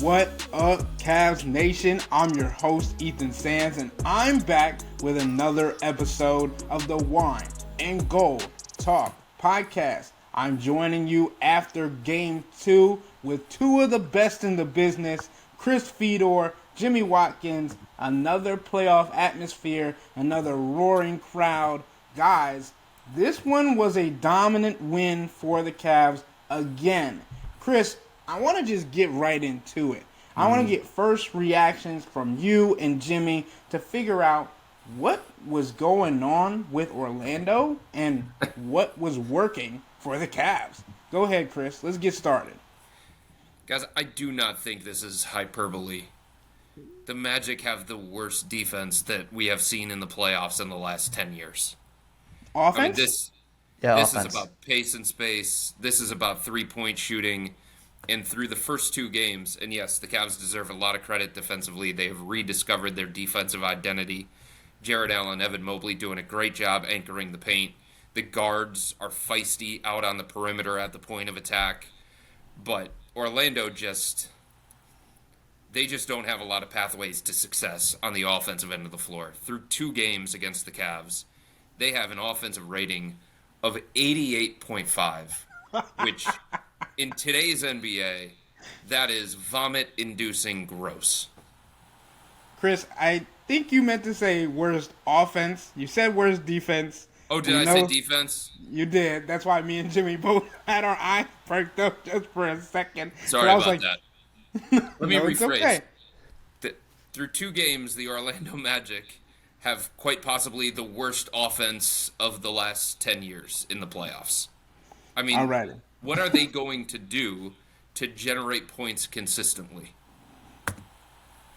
What up, Cavs Nation? I'm your host, Ethan Sands, and I'm back with another episode of the Wine and Gold Talk podcast. I'm joining you after Game 2 with two of the best in the business, Chris Fedor, Jimmy Watkins, another playoff atmosphere, another roaring crowd. Guys, this one was a dominant win for the Cavs again. Chris, I want to just get right into it. I want to get first reactions from you and Jimmy to figure out what was going on with Orlando and what was working for the Cavs. Go ahead, Chris. Let's get started. Guys, I do not think this is hyperbole. The Magic have the worst defense that we have seen in the playoffs in the last 10 years. Offense? I mean, this offense. is about pace and space. This is about three-point shooting. And through the first two games, and yes, the Cavs deserve a lot of credit defensively. They have rediscovered their defensive identity. Jared Allen, Evan Mobley doing a great job anchoring the paint. The guards are feisty out on the perimeter at the point of attack. But Orlando they just don't have a lot of pathways to success on the offensive end of the floor. Through two games against the Cavs, they have an offensive rating of 88.5, which in today's NBA, that is vomit-inducing gross. Chris, I think you meant to say worst offense. You said worst defense. Oh, did I say defense? You did. That's why me and Jimmy both had our eyes perked up just for a second. Sorry about that. Let me rephrase. Okay. Through two games, the Orlando Magic have quite possibly the worst offense of the last 10 years in the playoffs. I mean, Alrighty. What are they going to do to generate points consistently?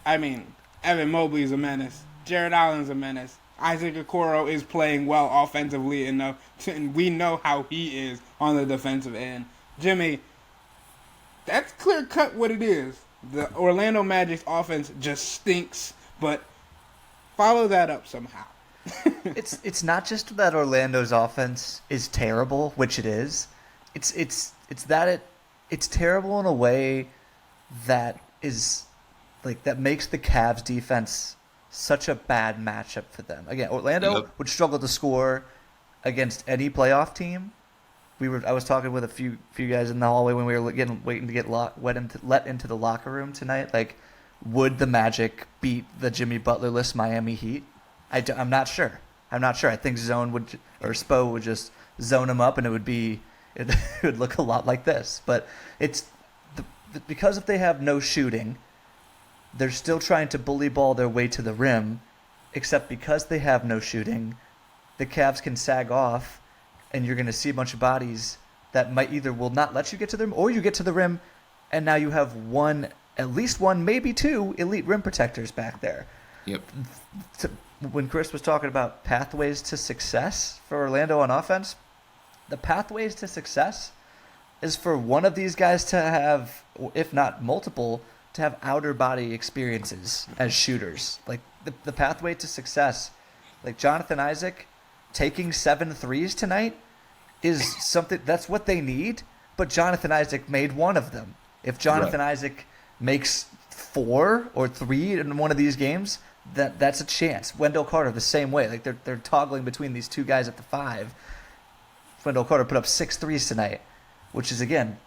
I mean, Evan Mobley's a menace. Jared Allen's a menace. Isaac Okoro is playing well offensively enough, and we know how he is on the defensive end. Jimmy, that's clear-cut what it is. The Orlando Magic's offense just stinks, but follow that up somehow. It's not just that Orlando's offense is terrible, which it is. It's that it's terrible in a way that is that makes the Cavs defense such a bad matchup for them. Again, Orlando would struggle to score against any playoff team. I was talking with a few guys in the hallway when we were waiting to get let into the locker room tonight. Like, would the Magic beat the Jimmy Butler-less Miami Heat? I'm not sure. I think Spo would just zone them up, and it would look a lot like this. But it's because if they have no shooting, they're still trying to bully ball their way to the rim. Except because they have no shooting, the Cavs can sag off, and you're going to see a bunch of bodies that will not let you get to the rim, or you get to the rim, and now you have at least one, maybe two elite rim protectors back there. Yep. When Chris was talking about pathways to success for Orlando on offense, the pathways to success is for one of these guys to have, if not multiple, to have outer body experiences as shooters. Like the pathway to success, like Jonathan Isaac taking 7 threes tonight is something that's what they need, but Jonathan Isaac made one of them. If Jonathan Isaac makes 4 or 3 in one of these games, that's a chance. Wendell Carter the same way. Like they're toggling between these two guys at the 5. Wendell Carter put up 6 threes tonight, which is, again,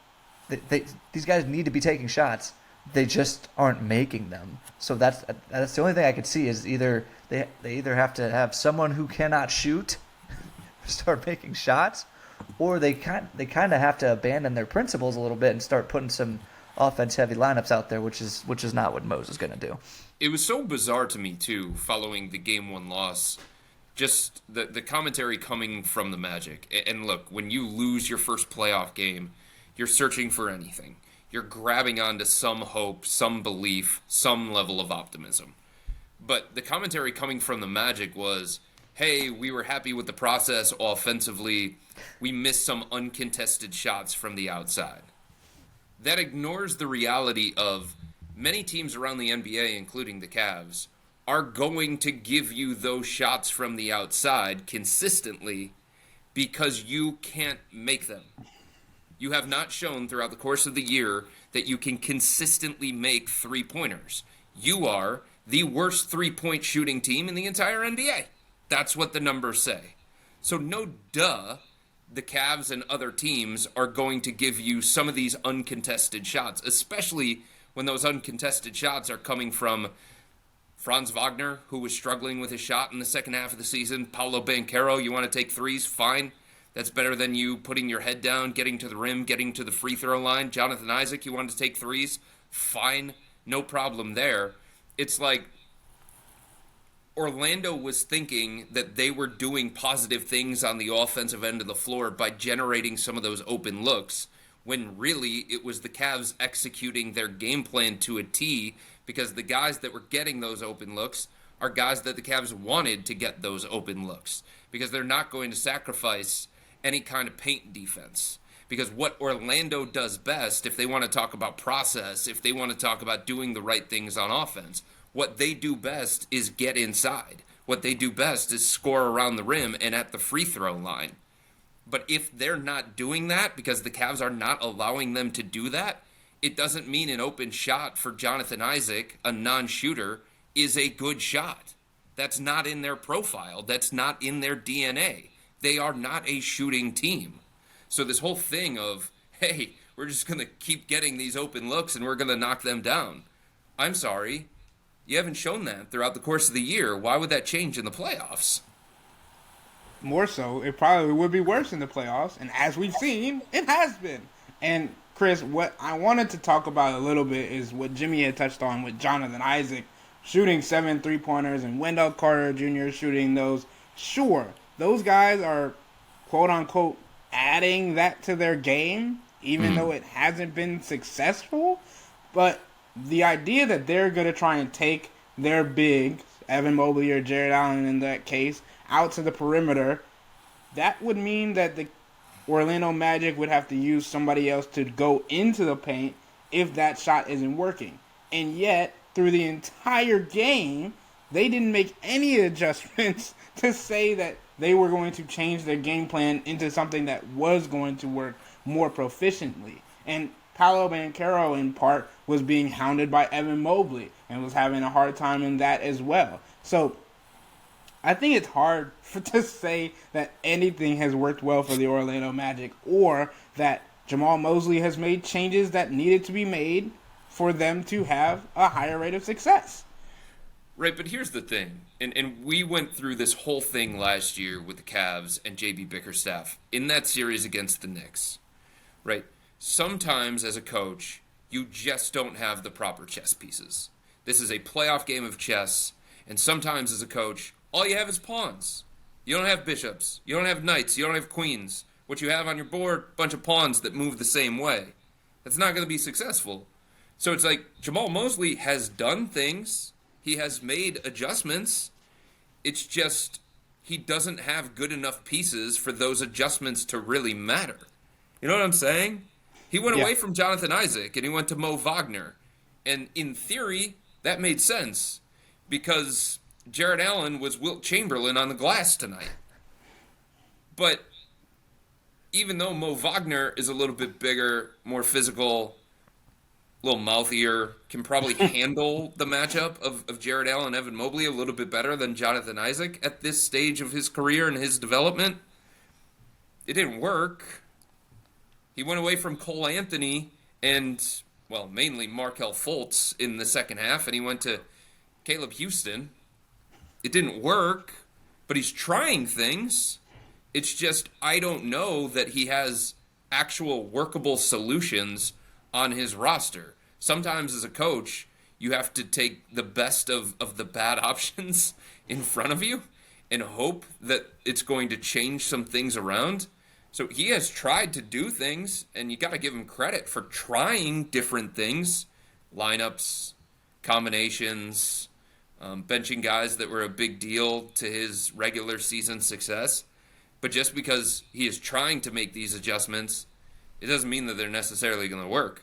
these guys need to be taking shots. They just aren't making them. So that's the only thing I could see is either they either have to have someone who cannot shoot start making shots, or they kind of have to abandon their principles a little bit and start putting some offense-heavy lineups out there, which is not what Mose is going to do. It was so bizarre to me, too, following the Game 1 loss. Just the commentary coming from the Magic. And look, when you lose your first playoff game, you're searching for anything. You're grabbing onto some hope, some belief, some level of optimism. But the commentary coming from the Magic was, hey, we were happy with the process offensively. We missed some uncontested shots from the outside. That ignores the reality of many teams around the NBA, including the Cavs, are going to give you those shots from the outside consistently because you can't make them. You have not shown throughout the course of the year that you can consistently make three-pointers. You are the worst three-point shooting team in the entire NBA. That's what the numbers say. So no duh, the Cavs and other teams are going to give you some of these uncontested shots, especially when those uncontested shots are coming from Franz Wagner, who was struggling with his shot in the second half of the season. Paolo Banchero, you want to take threes? Fine. That's better than you putting your head down, getting to the rim, getting to the free throw line. Jonathan Isaac, you want to take threes? Fine. No problem there. It's like Orlando was thinking that they were doing positive things on the offensive end of the floor by generating some of those open looks, when really it was the Cavs executing their game plan to a T, because the guys that were getting those open looks are guys that the Cavs wanted to get those open looks, because they're not going to sacrifice any kind of paint defense. Because what Orlando does best, if they want to talk about process, if they want to talk about doing the right things on offense, what they do best is get inside. What they do best is score around the rim and at the free throw line. But if they're not doing that, because the Cavs are not allowing them to do that, it doesn't mean an open shot for Jonathan Isaac, a non-shooter, is a good shot. That's not in their profile. That's not in their DNA. They are not a shooting team. So this whole thing of, hey, we're just going to keep getting these open looks and we're going to knock them down. I'm sorry. You haven't shown that throughout the course of the year. Why would that change in the playoffs? More so, it probably would be worse in the playoffs. And as we've seen, it has been. And Chris, what I wanted to talk about a little bit is what Jimmy had touched on with Jonathan Isaac shooting 7 3-pointers and Wendell Carter Jr. shooting those. Sure, those guys are, quote-unquote, adding that to their game, even though it hasn't been successful. But the idea that they're going to try and take their big, Evan Mobley or Jared Allen in that case, out to the perimeter, that would mean that the Orlando Magic would have to use somebody else to go into the paint if that shot isn't working. And yet, through the entire game, they didn't make any adjustments to say that they were going to change their game plan into something that was going to work more proficiently. And Paolo Banchero, in part, was being hounded by Evan Mobley and was having a hard time in that as well. So I think it's hard to say that anything has worked well for the Orlando Magic, or that Jamal Mosley has made changes that needed to be made for them to have a higher rate of success. Right, but here's the thing, and we went through this whole thing last year with the Cavs and J.B. Bickerstaff in that series against the Knicks, right? Sometimes as a coach, you just don't have the proper chess pieces. This is a playoff game of chess, and sometimes as a coach, all you have is pawns. You don't have bishops, you don't have knights, you don't have queens. What you have on your board, a bunch of pawns that move the same way. That's not going to be successful. So it's like Jamal Mosley has done things. He has made adjustments. It's just he doesn't have good enough pieces for those adjustments to really matter. You know what I'm saying? He went away from Jonathan Isaac and he went to Mo Wagner. And in theory, that made sense because Jared Allen was Wilt Chamberlain on the glass tonight. But even though Mo Wagner is a little bit bigger, more physical, a little mouthier, can probably handle the matchup of Jared Allen and Evan Mobley a little bit better than Jonathan Isaac at this stage of his career and his development, it didn't work. He went away from Cole Anthony and, well, mainly Markelle Fultz in the second half, and he went to Caleb Houston. It didn't work, but he's trying things. It's just I don't know that he has actual workable solutions on his roster. Sometimes as a coach, you have to take the best of the bad options in front of you and hope that it's going to change some things around. So he has tried to do things, and you got to give him credit for trying different things, lineups, combinations, benching guys that were a big deal to his regular season success. But just because he is trying to make these adjustments, it doesn't mean that they're necessarily going to work.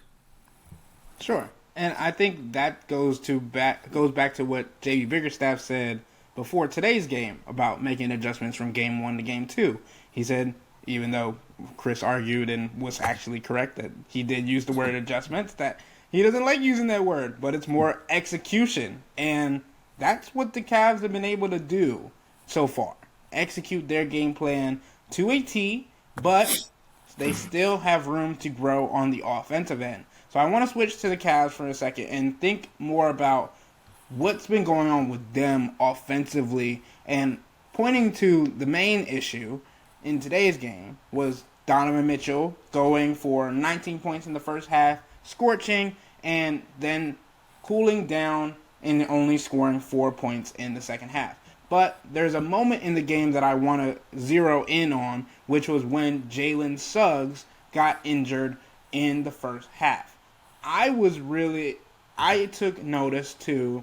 Sure. And I think that goes back to what J.B. Bickerstaff said before today's game about making adjustments from game 1 to game 2. He said, even though Chris argued and was actually correct that he did use the word adjustments, that he doesn't like using that word, but it's more execution. And that's what the Cavs have been able to do so far. Execute their game plan to a T, but they still have room to grow on the offensive end. So I want to switch to the Cavs for a second and think more about what's been going on with them offensively, and pointing to the main issue in today's game was Donovan Mitchell going for 19 points in the first half, scorching, and then cooling down and only scoring 4 points in the second half. But there's a moment in the game that I want to zero in on, which was when Jalen Suggs got injured in the first half. I took notice to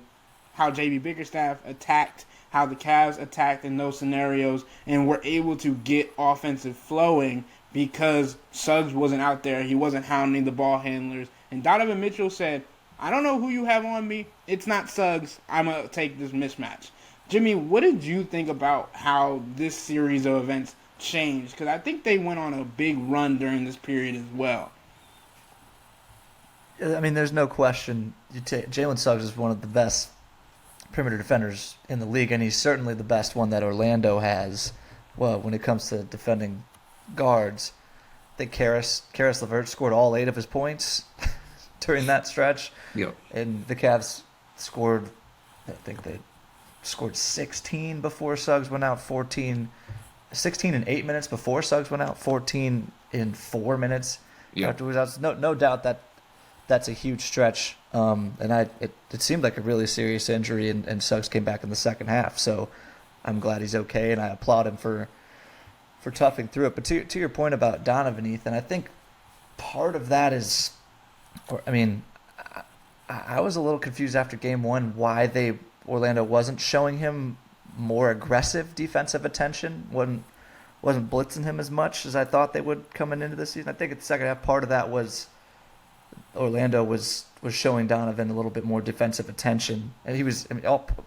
how JB Bickerstaff attacked, how the Cavs attacked in those scenarios, and were able to get offensive flowing because Suggs wasn't out there. He wasn't hounding the ball handlers. And Donovan Mitchell said, I don't know who you have on me. It's not Suggs. I'm going to take this mismatch. Jimmy, what did you think about how this series of events changed? Because I think they went on a big run during this period as well. I mean, there's no question. Jalen Suggs is one of the best perimeter defenders in the league, and he's certainly the best one that Orlando has. Well, when it comes to defending guards, I think Karis LeVert scored all 8 of his points during that stretch. Yep. And the Cavs scored, I think they scored 16 before Suggs went out, 16 in 8 minutes before Suggs went out, 14 in 4 minutes afterwards. No doubt that's a huge stretch. And it seemed like a really serious injury, and Suggs came back in the second half. So I'm glad he's okay, and I applaud him for toughing through it. But to your point about Donovan, Ethan, I think part of that is, I was a little confused after game one why Orlando wasn't showing him more aggressive defensive attention, wasn't blitzing him as much as I thought they would coming into the season. I think in the second half, part of that was Orlando was showing Donovan a little bit more defensive attention, and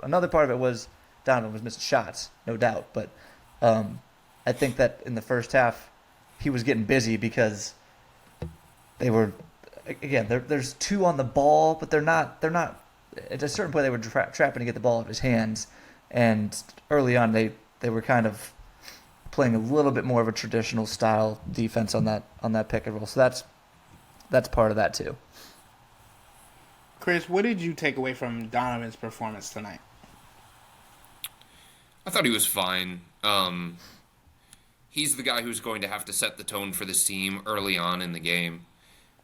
another part of it was Donovan was missing shots, no doubt. But I think that in the first half, he was getting busy because they were, again, there's 2 on the ball, but they're not. At a certain point, they were trapping to get the ball out of his hands, and early on, they were kind of playing a little bit more of a traditional style defense on that pick and roll. So that's part of that too. Chris, what did you take away from Donovan's performance tonight? I thought he was fine. He's the guy who's going to have to set the tone for this team early on in the game.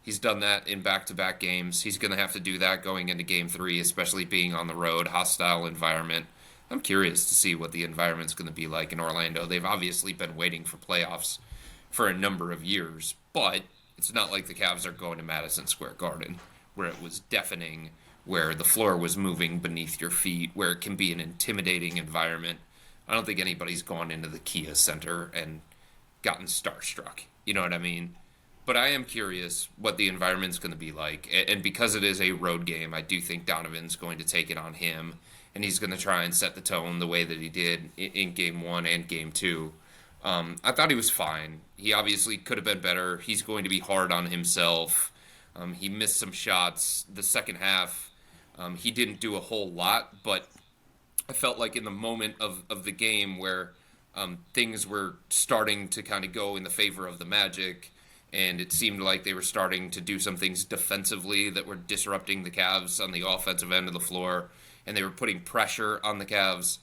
He's done that in back-to-back games. He's going to have to do that going into Game 3, especially being on the road, hostile environment. I'm curious to see what the environment's going to be like in Orlando. They've obviously been waiting for playoffs for a number of years, but it's not like the Cavs are going to Madison Square Garden, where it was deafening, where the floor was moving beneath your feet, where it can be an intimidating environment. I don't think anybody's gone into the Kia Center and gotten starstruck. You know what I mean? But I am curious what the environment's going to be like. And because it is a road game, I do think Donovan's going to take it on him, and he's going to try and set the tone the way that he did in Game 1 and Game 2. I thought he was fine. He obviously could have been better. He's going to be hard on himself. He missed some shots. The second half, he didn't do a whole lot, but I felt like in the moment of the game where things were starting to kind of go in the favor of the Magic, and it seemed like they were starting to do some things defensively that were disrupting the Cavs on the offensive end of the floor, and they were putting pressure on the Cavs.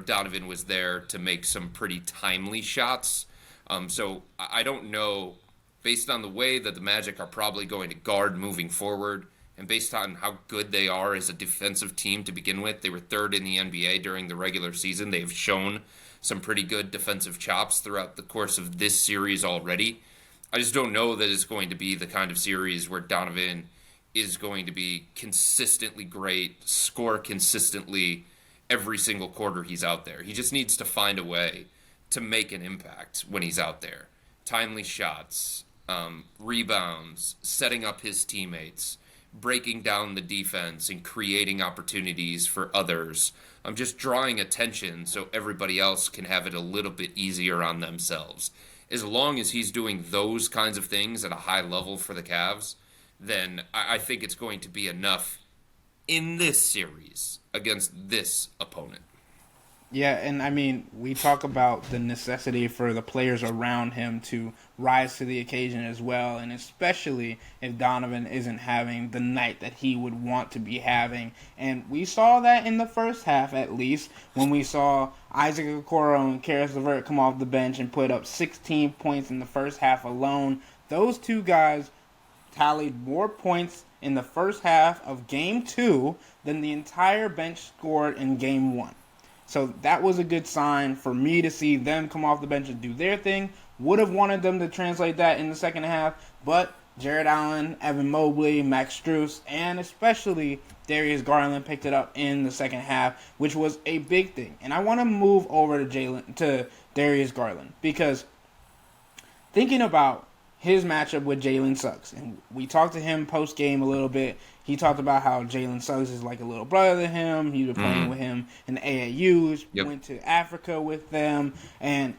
Donovan was there to make some pretty timely shots. So I don't know, based on the way that the Magic are probably going to guard moving forward, and based on how good they are as a defensive team to begin with, they were 3rd in the NBA during the regular season. They've shown some pretty good defensive chops throughout the course of this series already. I just don't know that it's going to be the kind of series where Donovan is going to be consistently great, score consistently every single quarter he's out there. He just needs to find a way to make an impact when he's out there. Timely shots, rebounds, setting up his teammates, breaking down the defense and creating opportunities for others. Just drawing attention so everybody else can have it a little bit easier on themselves. as long as he's doing those kinds of things at a high level for the Cavs, then I think it's going to be enough in this series against this opponent. Yeah, and I mean, we talk about the necessity for the players around him to rise to the occasion as well, and especially if Donovan isn't having the night that he would want to be having. And we saw that in the first half, at least, when we saw Isaac Okoro and Karis LeVert come off the bench and put up 16 points in the first half alone. Those two guys tallied more points in the first half of Game 2 than the entire bench scored in Game 1. So that was a good sign for me to see them come off the bench and do their thing. Would have wanted them to translate that in the second half, but Jared Allen, Evan Mobley, Max Strus, and especially Darius Garland picked it up in the second half, which was a big thing. And I want to move over to Darius Garland, because thinking about his matchup with Jalen Suggs, and we talked to him post-game a little bit. He talked about how Jalen Suggs is like a little brother to him. He was playing with him in the AAUs, went to Africa with them, and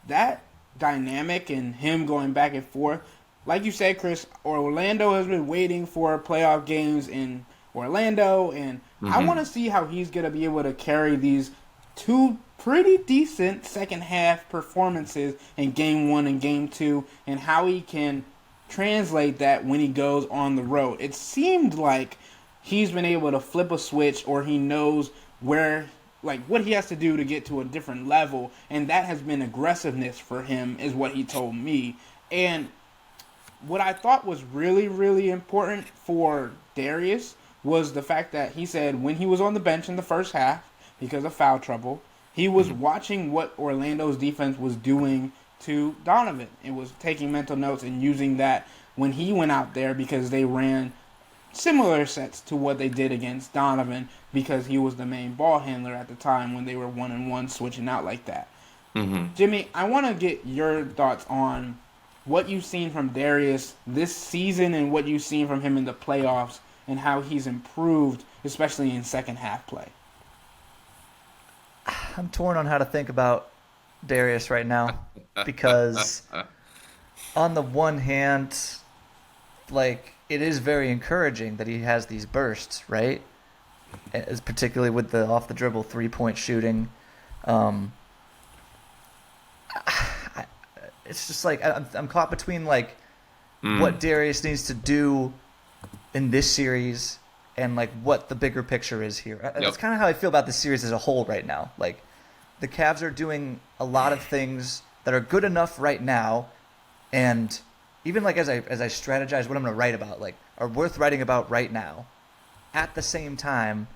that dynamic and him going back and forth, like you said, Chris, Orlando has been waiting for playoff games in Orlando, and I want to see how he's going to be able to carry these two pretty decent second half performances in Game 1 and Game 2, and how he can translate that when he goes on the road. It seemed like he's been able to flip a switch, or he knows where, like, what he has to do to get to a different level, and that has been aggressiveness for him, is what he told me. And what I thought was really, really important for Darius was the fact that he said when he was on the bench in the first half, because of foul trouble, he was watching what Orlando's defense was doing to Donovan. It was taking mental notes and using that when he went out there, because they ran similar sets to what they did against Donovan, because he was the main ball handler at the time when they were 1-on-1 switching out like that. Jimmy, I want to get your thoughts on what you've seen from Darius this season and what you've seen from him in the playoffs, and how he's improved, especially in second half play. I'm torn on how to think about Darius right now, because on the one hand, like, it is very encouraging that he has these bursts, right? As particularly with the off the dribble 3-point shooting. It's just like I'm caught between like what Darius needs to do in this series and like what the bigger picture is here. That's kind of how I feel about the series as a whole right now. Like, the Cavs are doing a lot of things that are good enough right now, and even like as I strategize what I'm going to write about, like, are worth writing about right now. At the same time,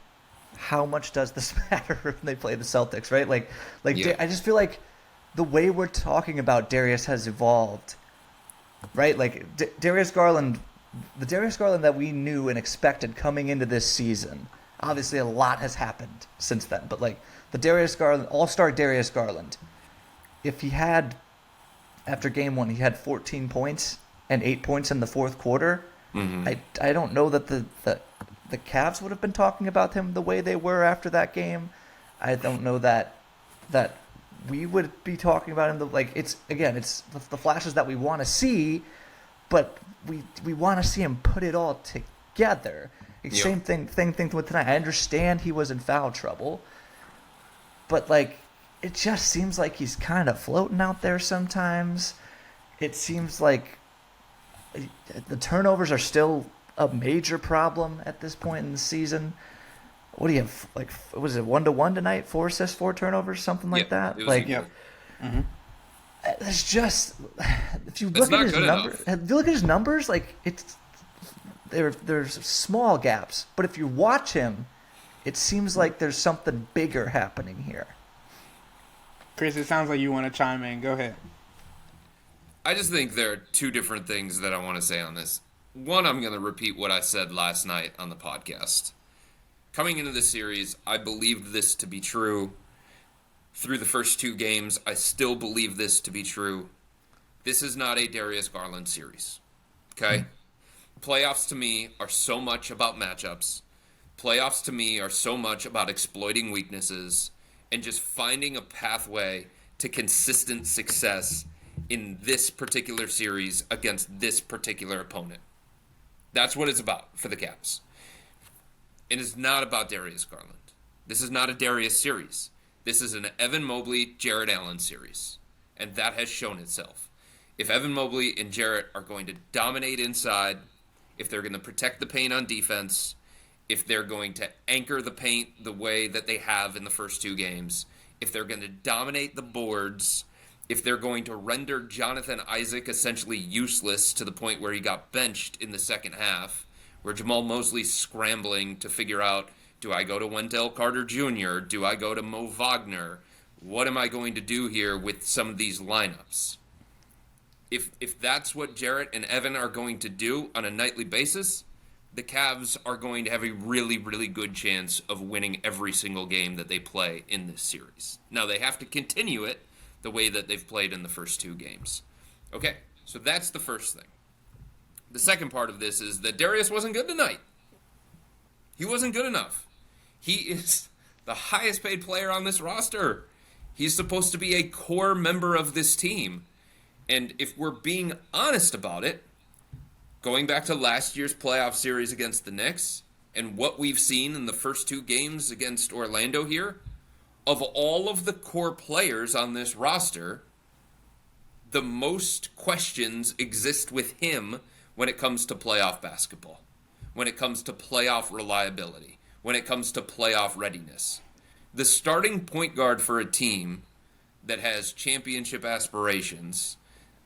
how much does this matter when they play the Celtics, right? I just feel like the way we're talking about Darius has evolved, right? Like, Darius Garland, the Darius Garland that we knew and expected coming into this season, obviously a lot has happened since then, but like the Darius Garland, all-star Darius Garland, if he had, after Game 1, he had 14 points and 8 points in the fourth quarter, I don't know that the Cavs would have been talking about him the way they were after that game. I don't know that we would be talking about him. It's the flashes that we want to see, but we want to see him put it all together. Same thing with tonight. I understand he was in foul trouble, but like, it just seems like he's kind of floating out there sometimes. It seems like the turnovers are still a major problem at this point in the season. What do you have? Like, was it 1-1 tonight? 4 assists, 4 turnovers, something like that. It's just, if you look at his numbers, like, it's there's small gaps, but if you watch him, it seems like there's something bigger happening here. Chris, it sounds like you want to chime in. Go ahead. I just think there are two different things that I want to say on this. One, I'm going to repeat what I said last night on the podcast. Coming into this series, I believed this to be true. Through the first 2 games, I still believe this to be true. This is not a Darius Garland series. Okay? Playoffs to me are so much about matchups. Playoffs to me are so much about exploiting weaknesses and just finding a pathway to consistent success in this particular series against this particular opponent. That's what it's about for the Cavs. It is not about Darius Garland. This is not a Darius series. This is an Evan Mobley, Jarrett Allen series. And that has shown itself. If Evan Mobley and Jarrett are going to dominate inside, if they're going to protect the paint on defense, if they're going to anchor the paint the way that they have in the first two games, if they're going to dominate the boards, if they're going to render Jonathan Isaac essentially useless to the point where he got benched in the second half, where Jamal Mosley's scrambling to figure out, do I go to Wendell Carter Jr.? Do I go to Mo Wagner? What am I going to do here with some of these lineups? If that's what Jarrett and Evan are going to do on a nightly basis, the Cavs are going to have a really, really good chance of winning every single game that they play in this series. Now, they have to continue it the way that they've played in the first two games. Okay, so that's the first thing. The second part of this is that Darius wasn't good tonight. He wasn't good enough. He is the highest paid player on this roster. He's supposed to be a core member of this team. And if we're being honest about it, going back to last year's playoff series against the Knicks and what we've seen in the first two games against Orlando here, of all of the core players on this roster, the most questions exist with him when it comes to playoff basketball, when it comes to playoff reliability, when it comes to playoff readiness. The starting point guard for a team that has championship aspirations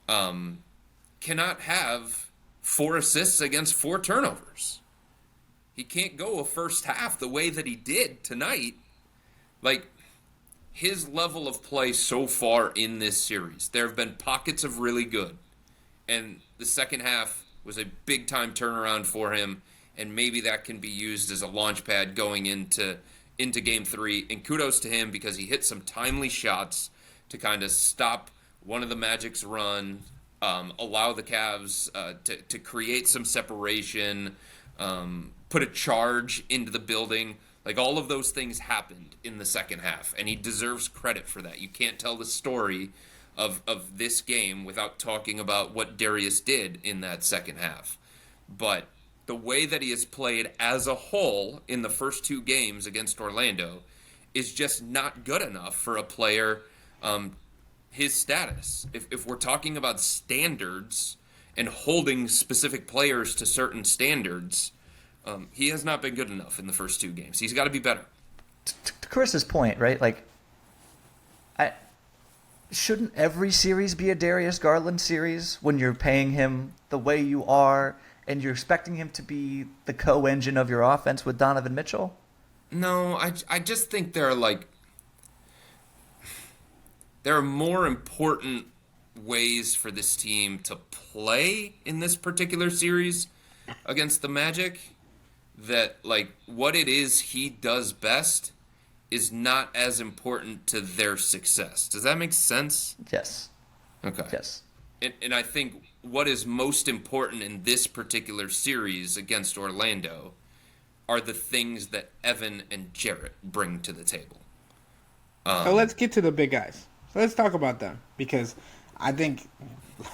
cannot have 4 assists against 4 turnovers. He can't go a first half the way that he did tonight. Like, his level of play so far in this series, there have been pockets of really good. And the second half was a big-time turnaround for him, and maybe that can be used as a launch pad going into Game 3. And kudos to him because he hit some timely shots to kind of stop one of the Magic's run, allow the Cavs to create some separation, put a charge into the building. Like, all of those things happened in the second half, and he deserves credit for that. You can't tell the story of this game without talking about what Darius did in that second half. But the way that he has played as a whole in the first two games against Orlando is just not good enough for a player his status. If we're talking about standards and holding specific players to certain standards, he has not been good enough in the first two games. He's got to be better. To Chris's point, right? Like, shouldn't every series be a Darius Garland series when you're paying him the way you are and you're expecting him to be the co-engine of your offense with Donovan Mitchell? No, I just think there are more important ways for this team to play in this particular series against the Magic, that, like, what it is he does best is not as important to their success. Does that make sense? Yes. Okay. Yes. And I think what is most important in this particular series against Orlando are the things that Evan and Jarrett bring to the table. So let's get to the big guys. So let's talk about them, because I think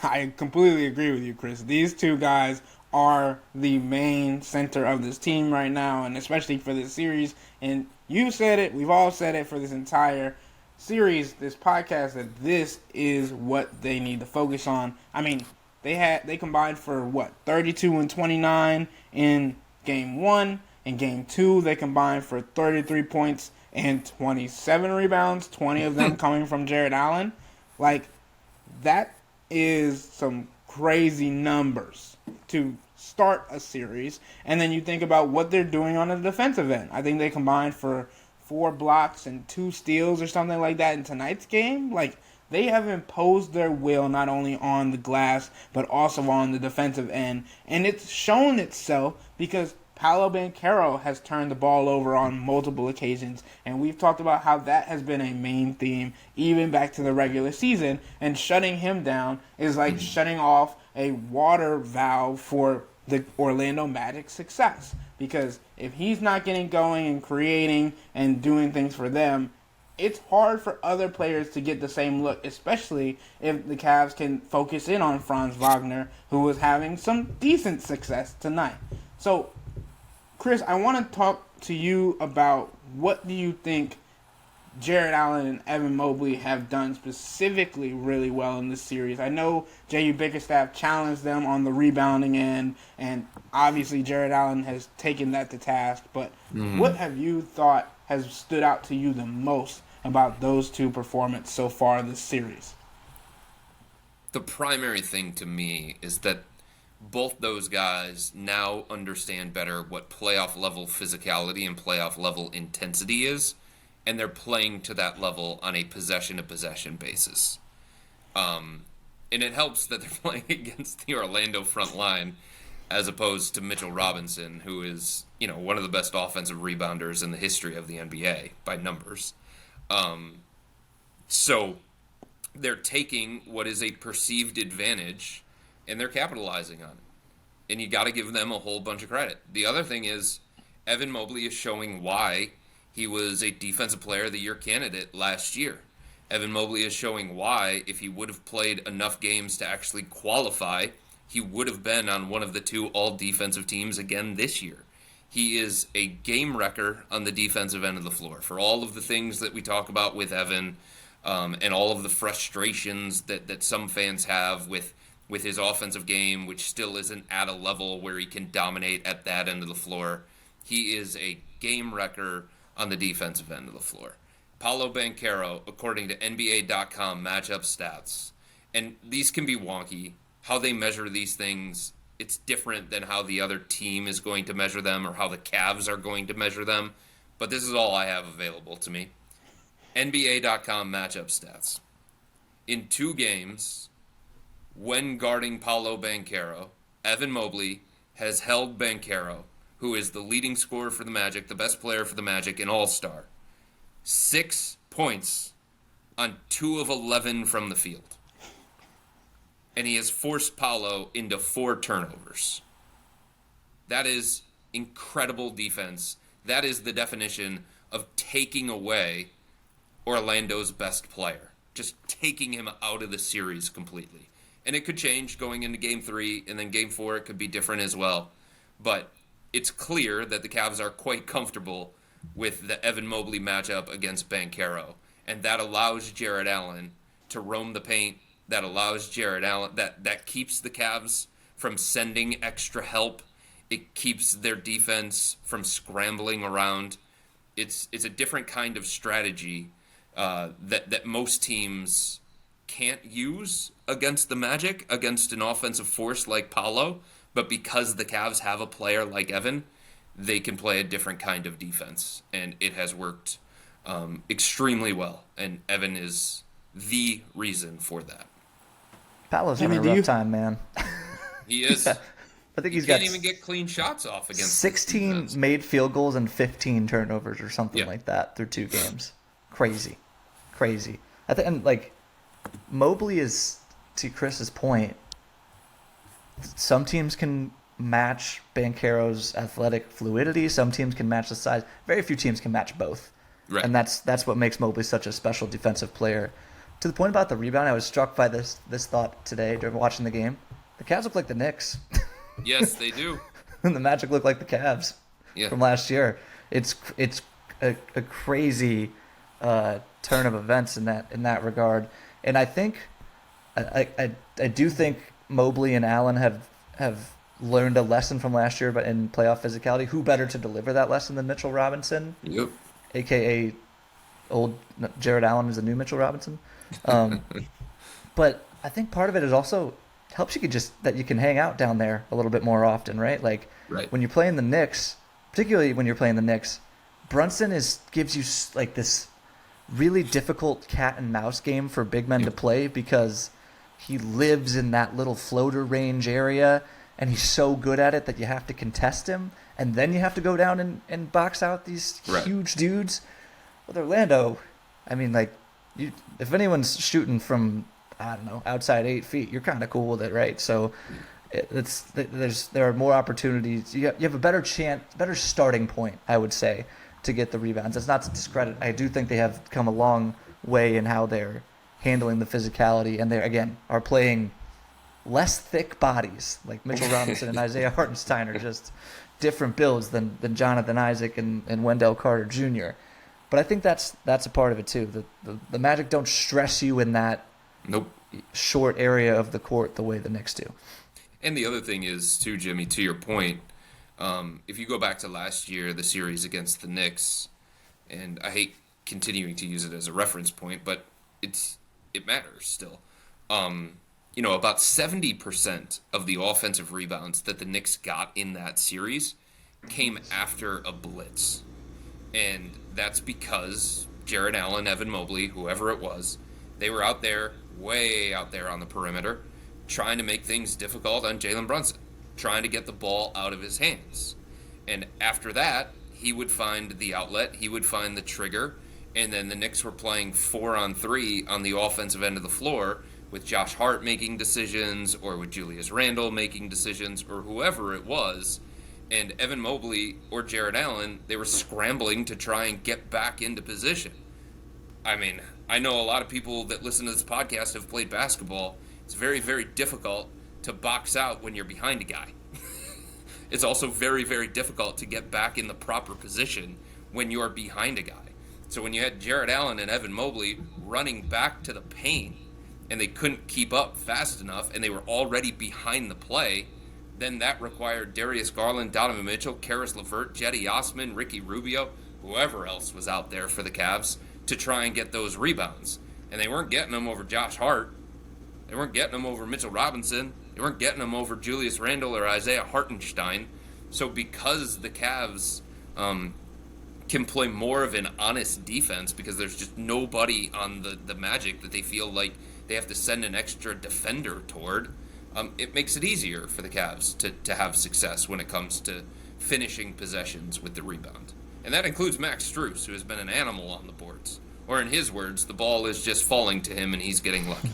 I completely agree with you, Chris. These two guys are the main center of this team right now, and especially for this series. And you said it, we've all said it for this entire series, this podcast, that this is what they need to focus on. I mean, they combined for 32 and 29 in game 1. In game 2, they combined for 33 points and 27 rebounds, 20 of them coming from Jarrett Allen. Like, that is some crazy numbers to start a series. And then you think about what they're doing on the defensive end. I think they combined for 4 blocks and 2 steals or something like that in tonight's game. Like, they have imposed their will not only on the glass, but also on the defensive end. And it's shown itself because Paolo Banchero has turned the ball over on multiple occasions, and we've talked about how that has been a main theme even back to the regular season, and shutting him down is like shutting off a water valve for the Orlando Magic's success, because if he's not getting going and creating and doing things for them, it's hard for other players to get the same look, especially if the Cavs can focus in on Franz Wagner, who was having some decent success tonight. So, Chris, I want to talk to you about what do you think Jared Allen and Evan Mobley have done specifically really well in this series. I know J.U. Bickerstaff challenged them on the rebounding end, and obviously Jared Allen has taken that to task, but what have you thought has stood out to you the most about those two performances so far this series? The primary thing to me is that both those guys now understand better what playoff level physicality and playoff level intensity is, and they're playing to that level on a possession-to-possession basis. And it helps that they're playing against the Orlando front line as opposed to Mitchell Robinson, who is, one of the best offensive rebounders in the history of the NBA by numbers. So they're taking what is a perceived advantage and they're capitalizing on it. And you got to give them a whole bunch of credit. The other thing is Evan Mobley is showing why he was a Defensive Player of the Year candidate last year. Evan Mobley is showing why, if he would have played enough games to actually qualify, he would have been on one of the two all-defensive teams again this year. He is a game wrecker on the defensive end of the floor. For all of the things that we talk about with Evan and all of the frustrations that some fans have with his offensive game, which still isn't at a level where he can dominate at that end of the floor, he is a game wrecker on the defensive end of the floor. Paolo Banchero, according to NBA.com matchup stats, and these can be wonky. How they measure these things, it's different than how the other team is going to measure them or how the Cavs are going to measure them, but this is all I have available to me. NBA.com matchup stats. In 2 games, when guarding Paolo Banchero, Evan Mobley has held Banchero, who is the leading scorer for the Magic, the best player for the Magic, an all-star, 6 points on 2 of 11 from the field. And he has forced Paolo into 4 turnovers. That is incredible defense. That is the definition of taking away Orlando's best player. Just taking him out of the series completely. And it could change going into Game 3, and then Game 4 it could be different as well. But it's clear that the Cavs are quite comfortable with the Evan Mobley matchup against Banchero. And that allows Jared Allen to roam the paint. That allows Jared Allen, that keeps the Cavs from sending extra help. It keeps their defense from scrambling around. It's a different kind of strategy that most teams can't use against the Magic, against an offensive force like Paolo. But because the Cavs have a player like Evan, they can play a different kind of defense. And it has worked extremely well. And Evan is the reason for that. Paolo's having a rough time, man. He is. Yeah. I think he he's can't got even get clean shots off against 16 made field goals and 15 turnovers or something like that through 2 games. Crazy. I think, and like, Mobley is, to Chris's point, some teams can match Banchero's athletic fluidity. Some teams can match the size. Very few teams can match both. Right. And that's what makes Mobley such a special defensive player. To the point about the rebound, I was struck by this thought today during watching the game. The Cavs look like the Knicks. Yes, they do. And the Magic look like the Cavs from last year. It's a crazy turn of events in that regard. And I think I do think Mobley and Allen have learned a lesson from last year, but in playoff physicality. Who better to deliver that lesson than Mitchell Robinson? Yep. AKA old Jared Allen is the new Mitchell Robinson. But I think part of it is also helps you that you can hang out down there a little bit more often, right? Like when you're playing the Knicks, particularly when you're playing the Knicks, Brunson gives you like this really difficult cat and mouse game for big men to play because he lives in that little floater range area and he's so good at it that you have to contest him and then you have to go down and box out these huge dudes. With Orlando, I mean, like, if anyone's shooting from, I don't know, outside 8 feet, you're kind of cool with it, right? So there are more opportunities. You have a better starting point, I would say, to get the rebounds. That's not to discredit. I do think they have come a long way in how they're handling the physicality, and they again are playing less thick bodies. Like Mitchell Robinson and Isaiah Hartenstein are just different builds than Jonathan Isaac and Wendell Carter Jr. But I think that's a part of it too. The Magic don't stress you in that short area of the court the way the Knicks do. And the other thing is, too, Jimmy, to your point, if you go back to last year, the series against the Knicks, and I hate continuing to use it as a reference point, but it matters still. About 70% of the offensive rebounds that the Knicks got in that series came after a blitz. And that's because Jared Allen, Evan Mobley, whoever it was, they were out there, way out there on the perimeter, trying to make things difficult on Jalen Brunson, trying to get the ball out of his hands. And after that, he would find the outlet, he would find the trigger, and then the Knicks were playing 4-on-3 on the offensive end of the floor with Josh Hart making decisions or with Julius Randle making decisions or whoever it was. And Evan Mobley or Jared Allen, they were scrambling to try and get back into position. I mean, I know a lot of people that listen to this podcast have played basketball. It's very, very difficult to box out when you're behind a guy. It's also very, very difficult to get back in the proper position when you're behind a guy. So when you had Jared Allen and Evan Mobley running back to the paint and they couldn't keep up fast enough and they were already behind the play, then that required Darius Garland, Donovan Mitchell, Karis LeVert, Jetty Osman, Ricky Rubio, whoever else was out there for the Cavs to try and get those rebounds. And they weren't getting them over Josh Hart. They weren't getting them over Mitchell Robinson. They weren't getting them over Julius Randle or Isaiah Hartenstein. So because the Cavs can play more of an honest defense because there's just nobody on the Magic that they feel like they have to send an extra defender toward, it makes it easier for the Cavs to have success when it comes to finishing possessions with the rebound. And that includes Max Strus, who has been an animal on the boards. Or in his words, the ball is just falling to him and he's getting lucky.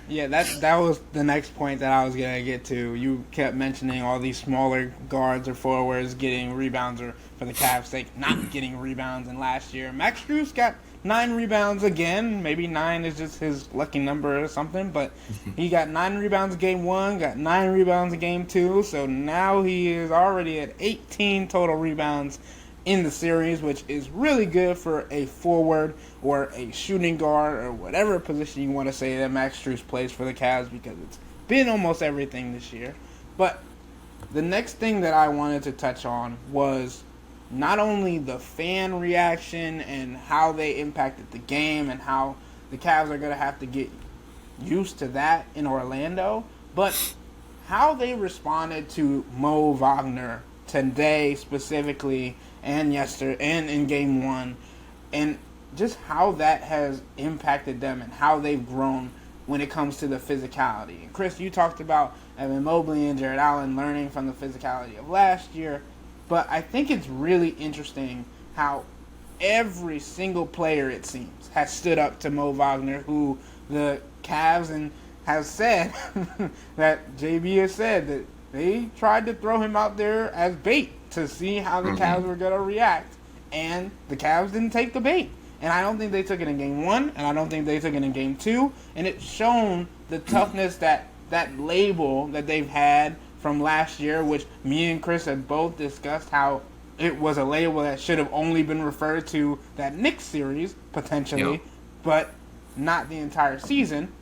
Yeah, that was the next point that I was going to get to. You kept mentioning all these smaller guards or forwards getting rebounds, or for the Cavs' sake, not getting rebounds. And last year, Max Strus got 9 rebounds again. Maybe 9 is just his lucky number or something, but he got 9 rebounds in game 1, got 9 rebounds in game 2, so now he is already at 18 total rebounds in the series, which is really good for a forward or a shooting guard or whatever position you want to say that Max Strus plays for the Cavs, because it's been almost everything this year. But the next thing that I wanted to touch on was not only the fan reaction and how they impacted the game and how the Cavs are going to have to get used to that in Orlando, but how they responded to Mo Wagner today specifically and yesterday and in game 1, and just how that has impacted them and how they've grown when it comes to the physicality. And Chris, you talked about Evan Mobley and Jared Allen learning from the physicality of last year, but I think it's really interesting how every single player, it seems, has stood up to Mo Wagner, who the Cavs has said that JB has said that they tried to throw him out there as bait to see how the Cavs were going to react, and the Cavs didn't take the bait. And I don't think they took it in game 1, and I don't think they took it in game 2, and it's shown the toughness that label that they've had from last year, which me and Chris have both discussed how it was a label that should have only been referred to that Knicks series, potentially, but not the entire season.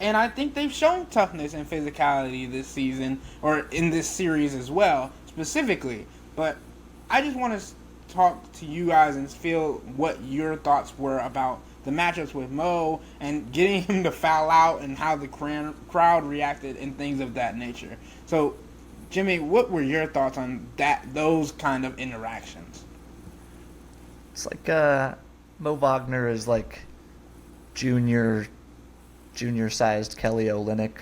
And I think they've shown toughness and physicality this season, or in this series as well, specifically. But I just want to talk to you guys and feel what your thoughts were about the matchups with Mo and getting him to foul out and how the crowd reacted and things of that nature. So, Jimmy, what were your thoughts on those kind of interactions? It's like Mo Wagner is like junior-sized Kelly Olynyk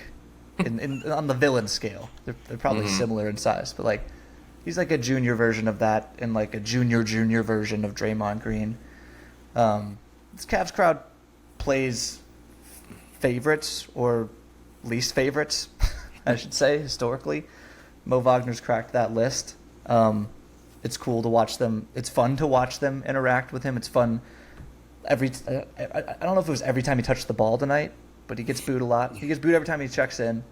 on the villain scale. They're probably similar in size, but like he's like a junior version of that and like a junior version of Draymond Green. This Cavs crowd plays favorites or least favorites, I should say, historically. Mo Wagner's cracked that list. It's cool to watch them. It's fun to watch them interact with him. It's fun. I don't know if it was every time he touched the ball tonight, but he gets booed a lot. He gets booed every time he checks in.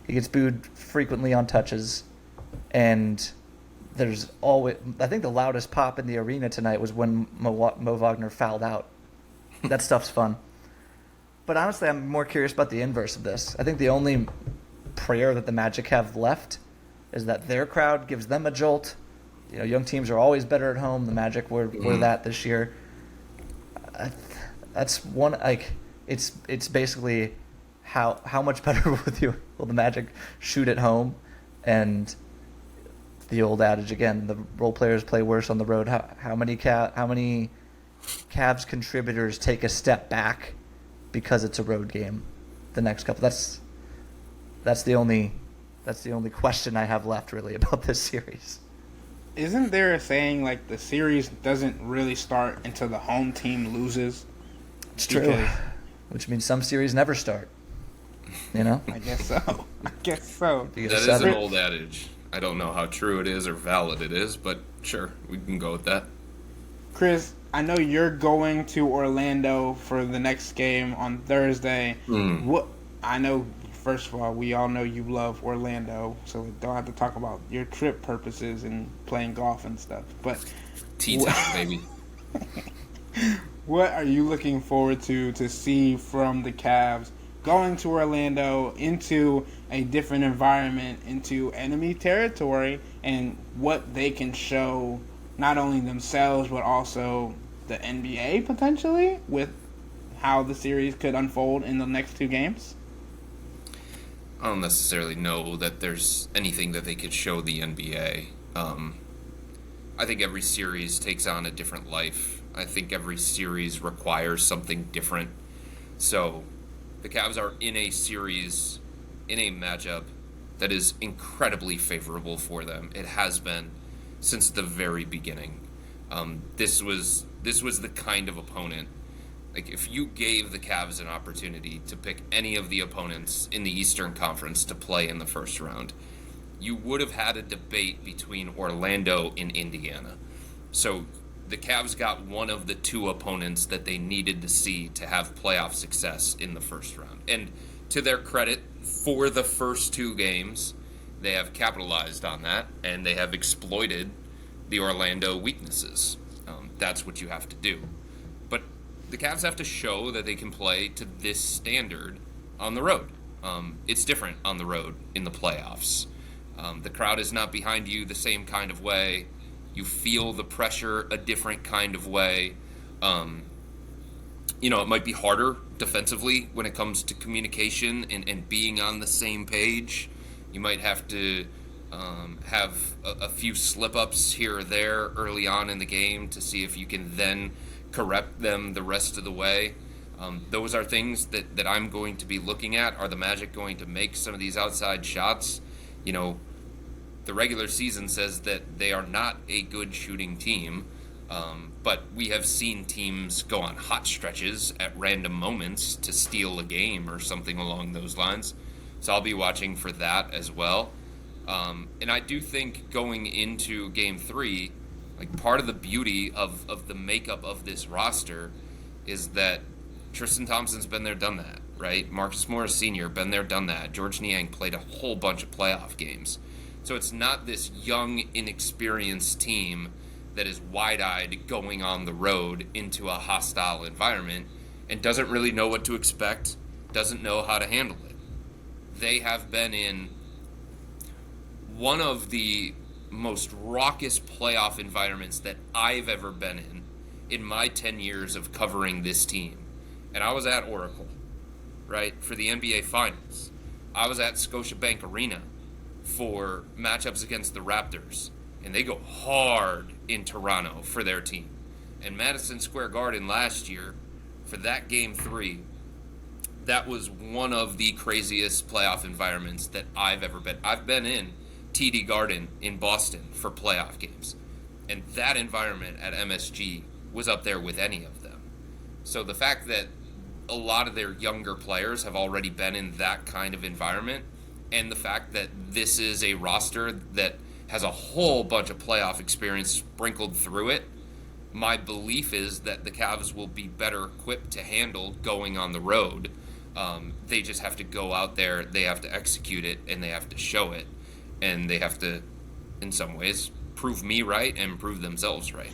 He gets booed frequently on touches, and there's always. I think the loudest pop in the arena tonight was when Mo Wagner fouled out. That stuff's fun. But honestly, I'm more curious about the inverse of this. I think the only prayer that the Magic have left is that their crowd gives them a jolt. You know, young teams are always better at home. The Magic were that this year. That's one, like, it's basically how much better will the Magic shoot at home, and the old adage again, the role players play worse on the road. How many Cavs contributors take a step back because it's a road game the next couple? That's the only question I have left really about this series. Isn't there a saying like the series doesn't really start until the home team loses? It's true. Which means some series never start. You know? I guess so. That is an old adage. I don't know how true it is or valid it is, but sure, we can go with that. Chris, I know you're going to Orlando for the next game on Thursday. What I know, first of all, we all know you love Orlando, so we don't have to talk about your trip purposes and playing golf and stuff. But T-Town, baby. What are you looking forward to see from the Cavs going to Orlando, into a different environment, into enemy territory, and what they can show not only themselves but also the NBA potentially with how the series could unfold in the next two games? I don't necessarily know that there's anything that they could show the NBA. I think every series takes on a different life. I think every series requires something different. So the Cavs are in a series, in a matchup that is incredibly favorable for them. It has been since the very beginning. This was the kind of opponent. Like, if you gave the Cavs an opportunity to pick any of the opponents in the Eastern Conference to play in the first round, you would have had a debate between Orlando and Indiana. So the Cavs got one of the two opponents that they needed to see to have playoff success in the first round. And to their credit, for the first two games, they have capitalized on that, and they have exploited the Orlando weaknesses. That's what you have to do. But the Cavs have to show that they can play to this standard on the road. It's different on the road in the playoffs. The crowd is not behind you the same kind of way. You feel the pressure a different kind of way. It might be harder defensively when it comes to communication and being on the same page. You might have to have a few slip-ups here or there early on in the game to see if you can then correct them the rest of the way. Those are things that I'm going to be looking at. Are the Magic going to make some of these outside shots? The regular season says that they are not a good shooting team, but we have seen teams go on hot stretches at random moments to steal a game or something along those lines. So I'll be watching for that as well. And I do think going into Game 3, like, part of the beauty of the makeup of this roster is that Tristan Thompson's been there, done that, right? Marcus Morris Sr., been there, done that. George Niang played a whole bunch of playoff games. So it's not this young, inexperienced team that is wide-eyed going on the road into a hostile environment and doesn't really know what to expect, doesn't know how to handle it. They have been in one of the most raucous playoff environments that I've ever been in my 10 years of covering this team. And I was at Oracle, right, for the NBA Finals. I was at Scotiabank Arena for matchups against the Raptors, and they go hard in Toronto for their team. And Madison Square Garden last year, for that Game 3, that was one of the craziest playoff environments that I've ever been. I've been in TD Garden in Boston for playoff games, and that environment at MSG was up there with any of them. So the fact that a lot of their younger players have already been in that kind of environment, and the fact that this is a roster that has a whole bunch of playoff experience sprinkled through it. My belief is that the Cavs will be better equipped to handle going on the road. They just have to go out there, they have to execute it, and they have to show it. And they have to, in some ways, prove me right and prove themselves right.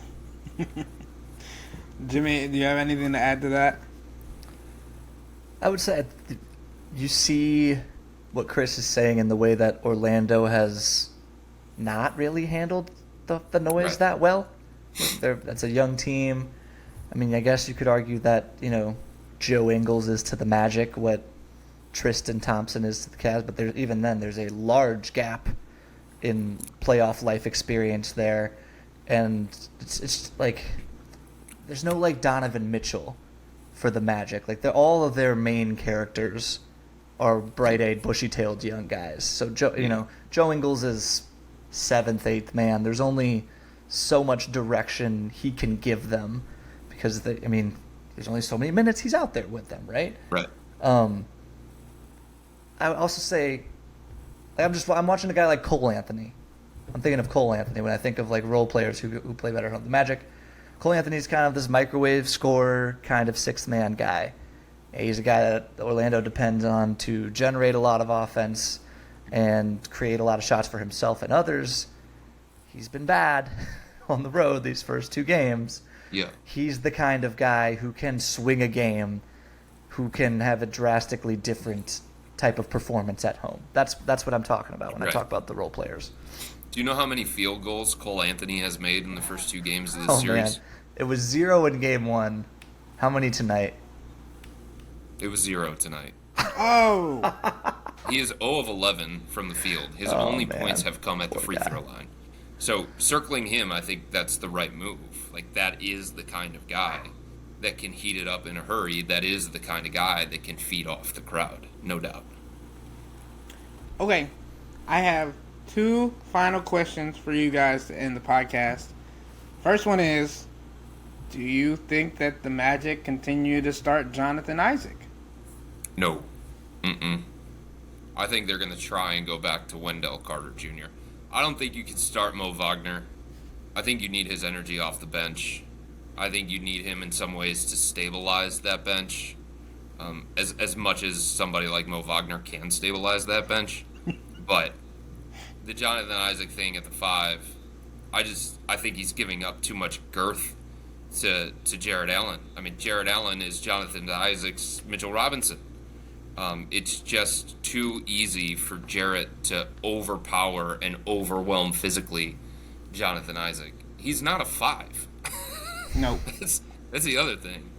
Jimmy, do you have anything to add to that? I would say you see what Chris is saying in the way that Orlando has not really handled the noise Right. that well. That's a young team. I mean, I guess you could argue that, Joe Ingles is to the Magic what Tristan Thompson is to the Cavs, but even then there's a large gap in playoff life experience there. And it's like there's no like Donovan Mitchell for the Magic. Like all of their main characters are bright-eyed, bushy-tailed young guys. So Joe Ingles is 7th, 8th man. There's only so much direction he can give them because there's only so many minutes he's out there with them, right? Right. I would also say I'm watching a guy like Cole Anthony. I'm thinking of Cole Anthony when I think of like role players who play better on the Magic. Cole Anthony's kind of this microwave scorer, kind of 6th man guy. He's a guy that Orlando depends on to generate a lot of offense and create a lot of shots for himself and others. He's been bad on the road these first 2 games. Yeah. He's the kind of guy who can swing a game, who can have a drastically different type of performance at home. That's what I'm talking about when I talk about the role players. Do you know how many field goals Cole Anthony has made in the first 2 games of this series? Man. It was 0 in game 1. How many tonight? It was 0 tonight. Oh! He is 0 of 11 from the field. His only man. points have come at the Poor free guy. throw line. So circling him, I think that's the right move. Like, that is the kind of guy that can heat it up in a hurry. That is the kind of guy that can feed off the crowd, no doubt. Okay, I have 2 final questions for you guys to end the podcast. First one is, do you think that the Magic continue to start Jonathan Isaac? No. I think they're going to try and go back to Wendell Carter Jr. I don't think you can start Mo Wagner. I think you need his energy off the bench. I think you need him in some ways to stabilize that bench, as much as somebody like Mo Wagner can stabilize that bench. But the Jonathan Isaac thing at the 5, I think he's giving up too much girth to Jared Allen. I mean, Jared Allen is Jonathan Isaac's Mitchell Robinson. It's just too easy for Jarrett to overpower and overwhelm physically Jonathan Isaac. He's not a 5. No. That's the other thing.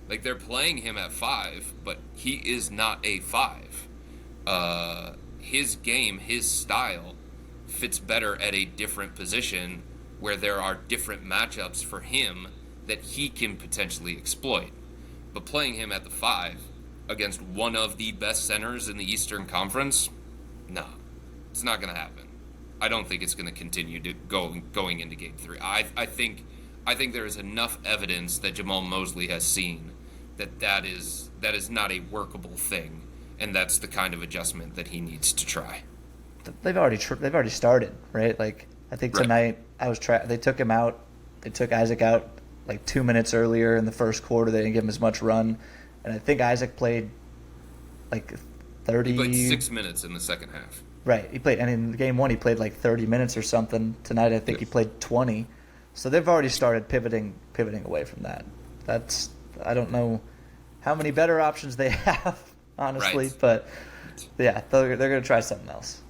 Like, they're playing him at 5, but he is not a 5. His game, his style, fits better at a different position where there are different matchups for him that he can potentially exploit. But playing him at the 5 against one of the best centers in the Eastern Conference, no, it's not going to happen. I don't think it's going to continue to going into Game 3. I think there is enough evidence that Jamal Mosley has seen that is not a workable thing, and that's the kind of adjustment that he needs to try. They've already started, right? Like I think tonight they took him out. They took Isaac out like 2 minutes earlier in the first quarter. They didn't give him as much run, and I think Isaac played like 30. He played 6 minutes in the second half. Right, he played, and in game 1 he played like 30 minutes or something. Tonight I think he played 20. So they've already started pivoting away from that. I don't know how many better options they have, honestly, Right. but yeah, they're going to try something else.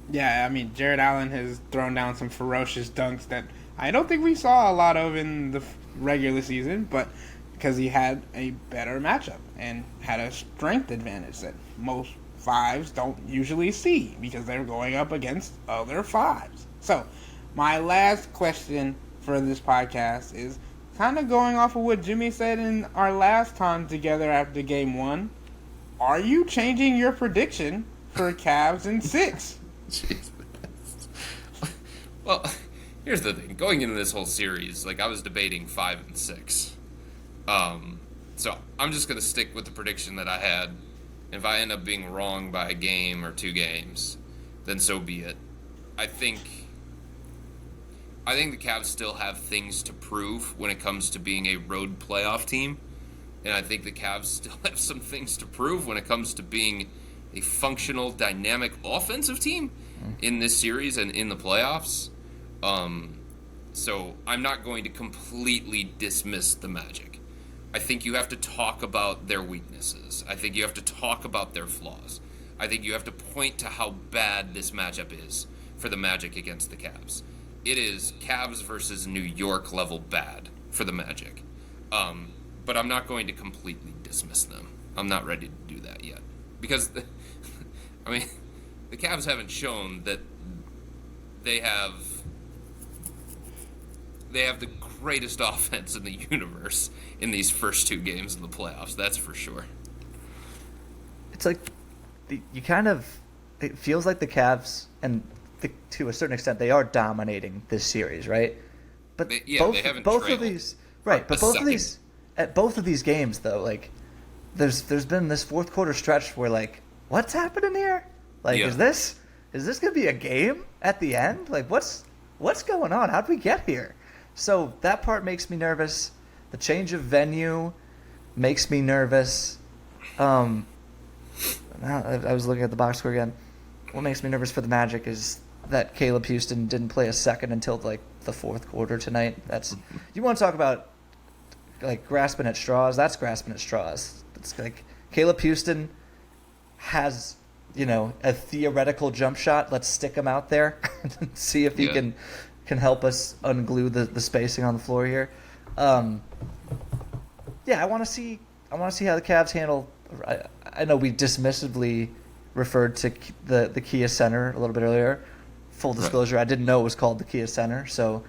Yeah, I mean, Jared Allen has thrown down some ferocious dunks that I don't think we saw a lot of in the regular season, but because he had a better matchup and had a strength advantage that most 5s don't usually see because they're going up against other 5s. So, my last question for this podcast is kind of going off of what Jimmy said in our last time together after Game 1. Are you changing your prediction for Cavs in 6? Jesus. Well, here's the thing. Going into this whole series, like, I was debating 5 and 6. So I'm just going to stick with the prediction that I had. If I end up being wrong by a game or 2 games, then so be it. I think I think the Cavs still have things to prove when it comes to being a road playoff team. And I think the Cavs still have some things to prove when it comes to being a functional, dynamic offensive team in this series and in the playoffs. So I'm not going to completely dismiss the Magic. I think you have to talk about their weaknesses. I think you have to talk about their flaws. I think you have to point to how bad this matchup is for the Magic against the Cavs. It is Cavs versus New York level bad for the Magic. But I'm not going to completely dismiss them. I'm not ready to do that yet. Because, the Cavs haven't shown that they have the greatest offense in the universe in these first 2 games of the playoffs. That's for sure. It's like it feels like the Cavs, and to a certain extent, they are dominating this series, right? But they haven't both of these, right? But both of these games, though, like there's been this fourth quarter stretch where like, what's happening here? Like, is this gonna be a game at the end? Like, what's going on? How'd we get here? So that part makes me nervous. The change of venue makes me nervous. I was looking at the box score again. What makes me nervous for the Magic is that Caleb Houston didn't play a second until like the fourth quarter tonight. You want to talk about like grasping at straws? That's grasping at straws. It's like Caleb Houston has, a theoretical jump shot. Let's stick him out there and see if he can help us unglue the spacing on the floor here. I want to see how the Cavs handle. I know we dismissively referred to the Kia Center a little bit earlier. Full disclosure, I didn't know it was called the Kia Center, so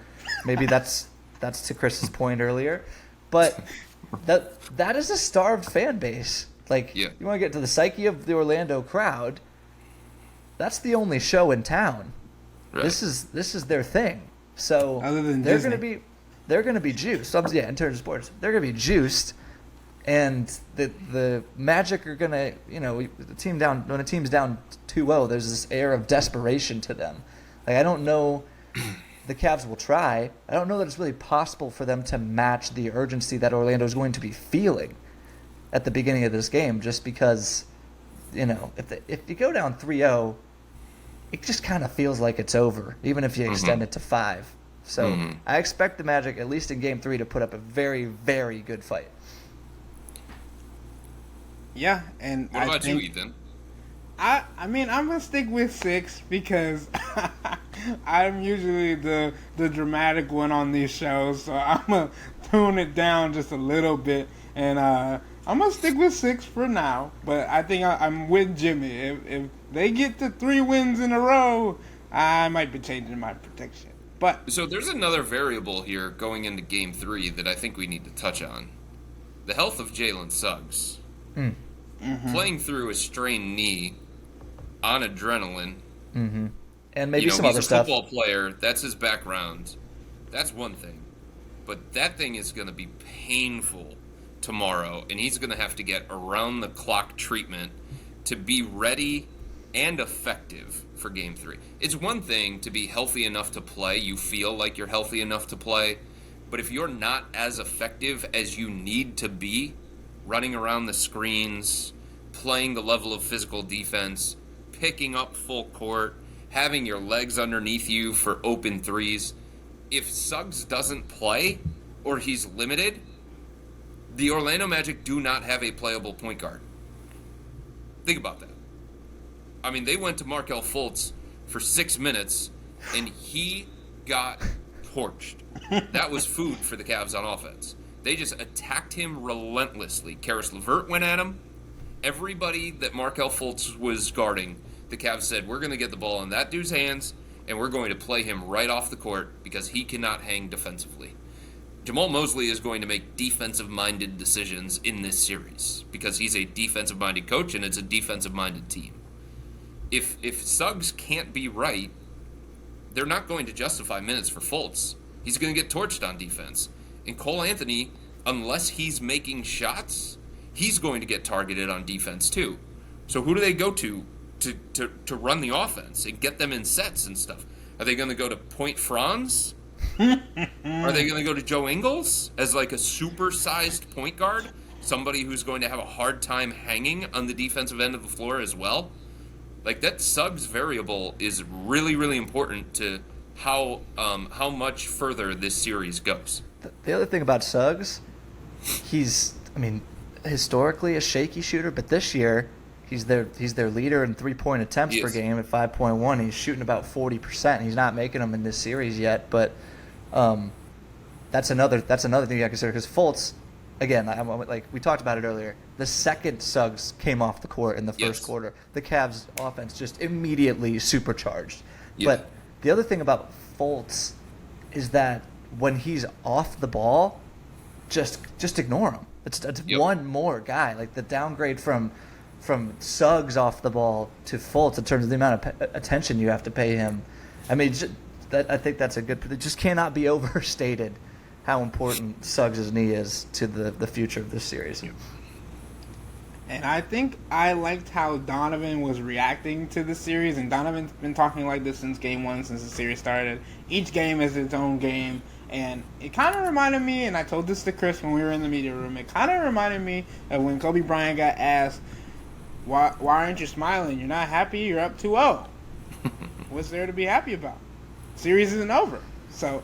maybe that's to Chris's point earlier. But that is a starved fan base. Like, you want to get to the psyche of the Orlando crowd. That's the only show in town. Right. This is their thing. So other than they're Disney. going to be juiced. In terms of sports, they're going to be juiced, and the Magic are going to, when a team's down 2-0, there's this air of desperation to them. Like, I don't know. The Cavs will try. I don't know that it's really possible for them to match the urgency that Orlando is going to be feeling at the beginning of this game, just because, if you go down 3-0, it just kind of feels like it's over, even if you extend it to 5. So I expect the Magic, at least in Game 3, to put up a very, very good fight. Yeah, and what about you, Ethan? I'm gonna stick with 6 because I'm usually the dramatic one on these shows, so I'm gonna tone it down just a little bit, and I'm gonna stick with 6 for now. But I think I'm with Jimmy. If they get to 3 wins in a row, I might be changing my prediction. But so there's another variable here going into Game 3 that I think we need to touch on: the health of Jalen Suggs. Playing through a strained knee on adrenaline. And maybe some other stuff. He's a football player. That's his background. That's one thing. But that thing is going to be painful tomorrow, and he's going to have to get around-the-clock treatment to be ready and effective for Game 3. It's one thing to be healthy enough to play. You feel like you're healthy enough to play. But if you're not as effective as you need to be, running around the screens, playing the level of physical defense, picking up full court, having your legs underneath you for open threes. If Suggs doesn't play or he's limited, the Orlando Magic do not have a playable point guard. Think about that. They went to Markelle Fultz for 6 minutes, and he got torched. That was food for the Cavs on offense. They just attacked him relentlessly. Karis LeVert went at him. Everybody that Markelle Fultz was guarding, the Cavs said, we're going to get the ball in that dude's hands, and we're going to play him right off the court because he cannot hang defensively. Jamal Mosley is going to make defensive-minded decisions in this series because he's a defensive-minded coach and it's a defensive-minded team. If Suggs can't be right, they're not going to justify minutes for Fultz. He's going to get torched on defense. And Cole Anthony, unless he's making shots, he's going to get targeted on defense too. So who do they go to run the offense and get them in sets and stuff? Are they going to go to Point Franz? Are they going to go to Joe Ingles as like a super-sized point guard? Somebody who's going to have a hard time hanging on the defensive end of the floor as well? Like, that Suggs variable is really, really important to how much further this series goes. The other thing about Suggs, he's, historically a shaky shooter, but this year he's their leader in 3-point attempts per game at 5.1. He's shooting about 40%. He's not making them in this series yet, but that's another thing you got to consider, because Fultz, again, like we talked about it earlier, the second Suggs came off the court in the first quarter, the Cavs offense just immediately supercharged. Yeah. But the other thing about Fultz is that when he's off the ball, just ignore him. It's one more guy. Like, the downgrade from Suggs off the ball to Fultz in terms of the amount of attention you have to pay him. I think that's a good. It just cannot be overstated how important Suggs' knee is to the future of this series. And I think I liked how Donovan was reacting to the series. And Donovan's been talking like this since game one, since the series started. Each game is its own game. And it kind of reminded me, and I told this to Chris when we were in the media room, it kind of reminded me of when Kobe Bryant got asked, why aren't you smiling? You're not happy? You're up 2-0. What's there to be happy about? Series isn't over. So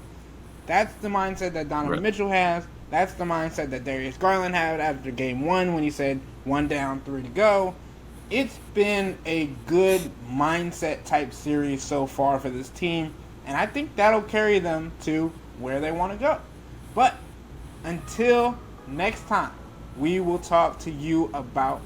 that's the mindset that Donovan Mitchell has. That's the mindset that Darius Garland had after game one when he said 1 down, 3 to go. It's been a good mindset type series so far for this team, and I think that'll carry them to where they want to go. But until next time, we will talk to you about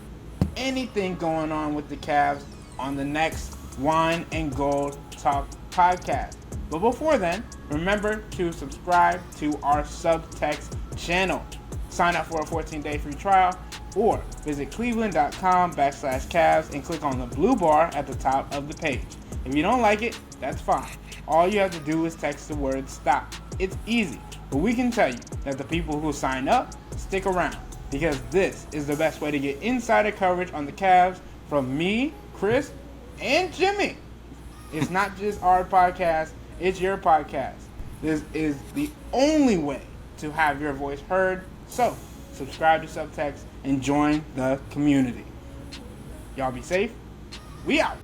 anything going on with the Cavs on the next Wine and Gold Talk podcast. But before then, remember to subscribe to our Subtext channel. Sign up for a 14-day free trial or visit cleveland.com/Cavs and click on the blue bar at the top of the page. If you don't like it, that's fine. All you have to do is text the word STOP. It's easy, but we can tell you that the people who sign up stick around, because this is the best way to get insider coverage on the Cavs from me, Chris, and Jimmy. It's not just our podcast, it's your podcast. This is the only way to have your voice heard, so subscribe to Subtext and join the community. Y'all be safe. We out.